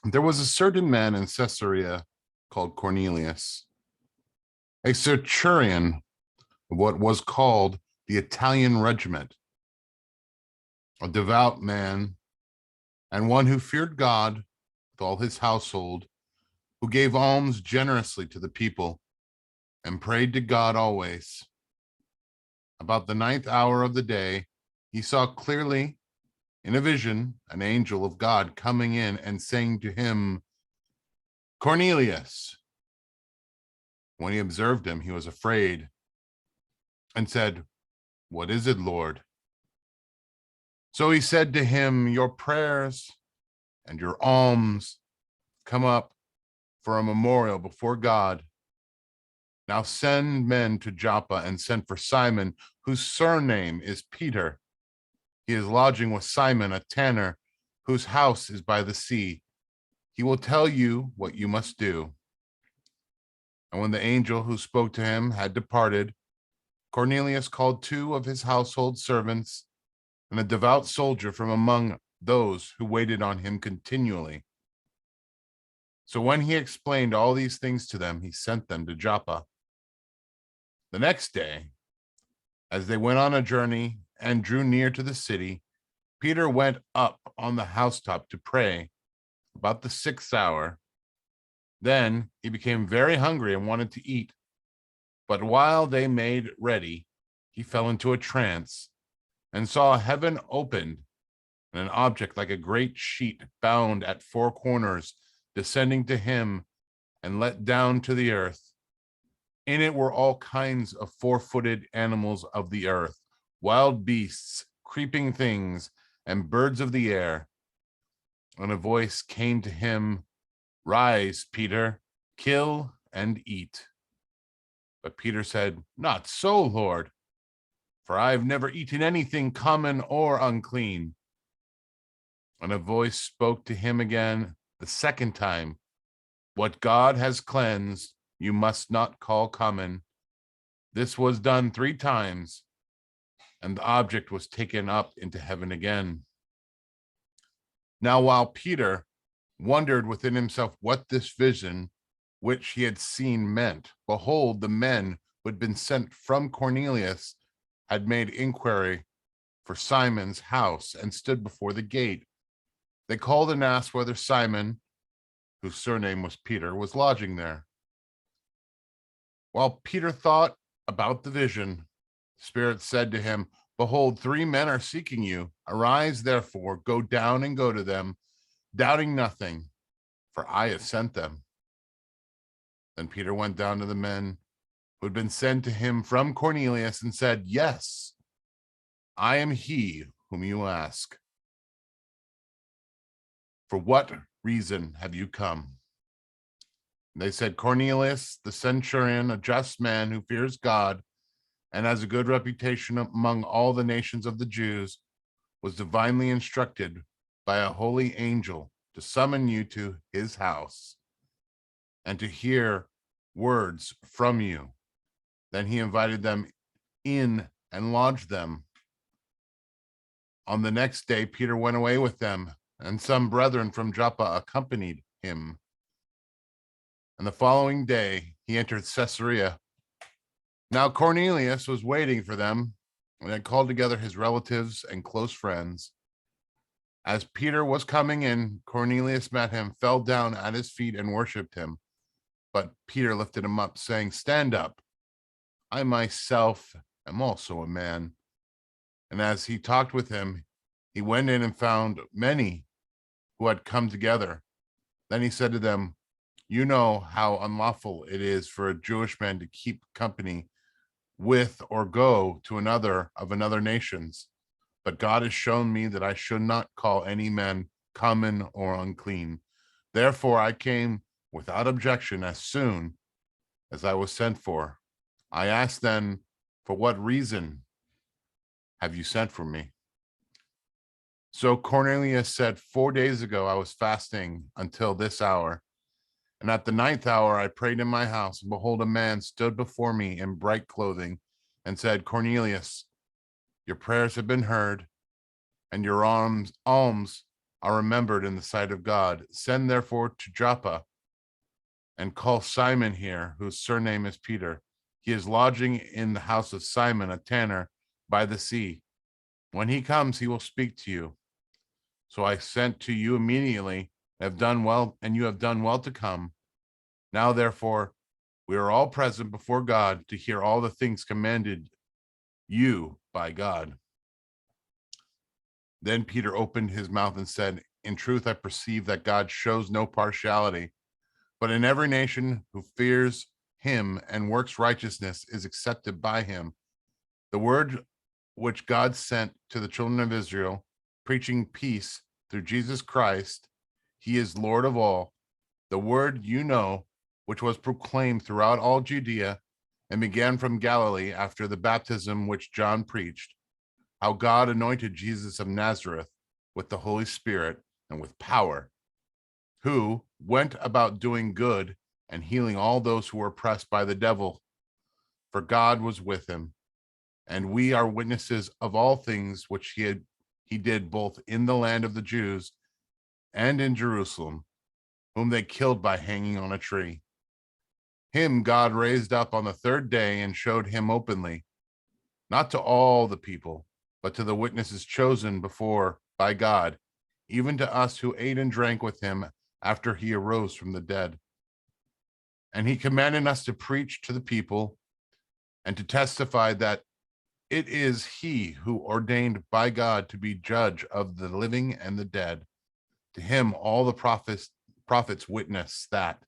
There was a certain man in Caesarea called Cornelius, a centurion of what was called the Italian regiment, a devout man, and one who feared God with all his household, who gave alms generously to the people and prayed to God always. About the ninth hour of the day, he saw clearly in a vision an angel of God coming in and saying to him, Cornelius. When he observed him, he was afraid and said, What is it, Lord? So he said to him, Your prayers and your alms come up for a memorial before God. Now send men to Joppa and send for Simon, whose surname is Peter. He is lodging with Simon, a tanner, whose house is by the sea. He will tell you what you must do. And when the angel who spoke to him had departed, Cornelius called 2 of his household servants and a devout soldier from among those who waited on him continually. So when he explained all these things to them, he sent them to Joppa. The next day, as they went on a journey and drew near to the city, Peter went up on the housetop to pray about the 6th hour. Then he became very hungry and wanted to eat. But while they made ready, he fell into a trance and saw heaven opened and an object like a great sheet bound at 4 corners descending to him and let down to the earth. In it were all kinds of 4-footed animals of the earth, wild beasts, creeping things, and birds of the air. And a voice came to him, Rise, Peter, kill and eat. But Peter said, Not so, Lord, for I have never eaten anything common or unclean. And a voice spoke to him again the second time, What God has cleansed, you must not call common. This was done 3 times, and the object was taken up into heaven again. Now, while Peter wondered within himself what this vision which he had seen meant, behold, the men who had been sent from Cornelius had made inquiry for Simon's house and stood before the gate. They called and asked whether Simon, whose surname was Peter, was lodging there. While Peter thought about the vision, the Spirit said to him, Behold, 3 men are seeking you. Arise, therefore, go down and go to them, doubting nothing, for I have sent them. Then Peter went down to the men who had been sent to him from Cornelius and said, Yes, I am he whom you ask. For what reason have you come? They said, Cornelius, the centurion, a just man who fears God and has a good reputation among all the nations of the Jews, was divinely instructed by a holy angel to summon you to his house and to hear words from you. Then he invited them in and lodged them. On the next day, Peter went away with them, and some brethren from Joppa accompanied him. And the following day, he entered Caesarea. Now Cornelius was waiting for them and had called together his relatives and close friends. As Peter was coming in, Cornelius met him, fell down at his feet, and worshipped him. But Peter lifted him up, saying, Stand up. I myself am also a man. And as he talked with him, he went in and found many who had come together. Then he said to them, You know how unlawful it is for a Jewish man to keep company with or go to another of another nations. But God has shown me that I should not call any man common or unclean. Therefore, I came without objection as soon as I was sent for. I asked then, For what reason have you sent for me? So Cornelius said, 4 days ago I was fasting until this hour. And at the 9th hour I prayed in my house, and behold, a man stood before me in bright clothing and said, Cornelius, your prayers have been heard, and your alms are remembered in the sight of God. Send therefore to Joppa and call Simon here, whose surname is Peter. He is lodging in the house of Simon, a tanner by the sea. When he comes, he will speak to you. So I sent to you immediately, have done well, and you have done well to come. Now, therefore, we are all present before God to hear all the things commanded you by God. Then Peter opened his mouth and said, in truth, I perceive that God shows no partiality, but in every nation who fears him and works righteousness is accepted by him. The word which God sent to the children of Israel, preaching peace through Jesus Christ, he is Lord of all. The word you know, which was proclaimed throughout all Judea and began from Galilee after the baptism which John preached, how God anointed Jesus of Nazareth with the Holy Spirit and with power, who went about doing good and healing all those who were oppressed by the devil, for God was with him. And we are witnesses of all things which he did both in the land of the Jews and in Jerusalem, whom they killed by hanging on a tree. Him God raised up on the third day and showed him openly, not to all the people, but to the witnesses chosen before by God, even to us who ate and drank with him after he arose from the dead. And he commanded us to preach to the people and to testify that it is he who ordained by God to be judge of the living and the dead. To him all the prophets witness that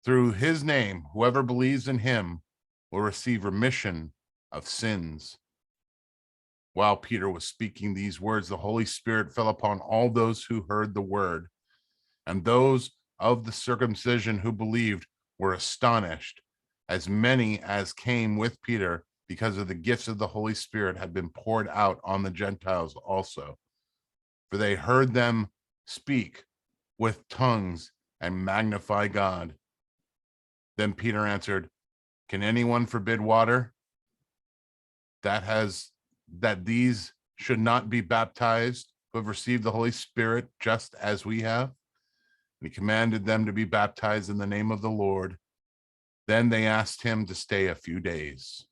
through his name, whoever believes in him will receive remission of sins. While Peter was speaking these words, the Holy Spirit fell upon all those who heard the word, and those of the circumcision who believed were astonished, as many as came with Peter, because of the gifts of the Holy Spirit had been poured out on the Gentiles also. For they heard them speak with tongues and magnify God. Then Peter answered, can anyone forbid water that these should not be baptized who have received the Holy Spirit just as we have? And he commanded them to be baptized in the name of the Lord. Then they asked him to stay a few days.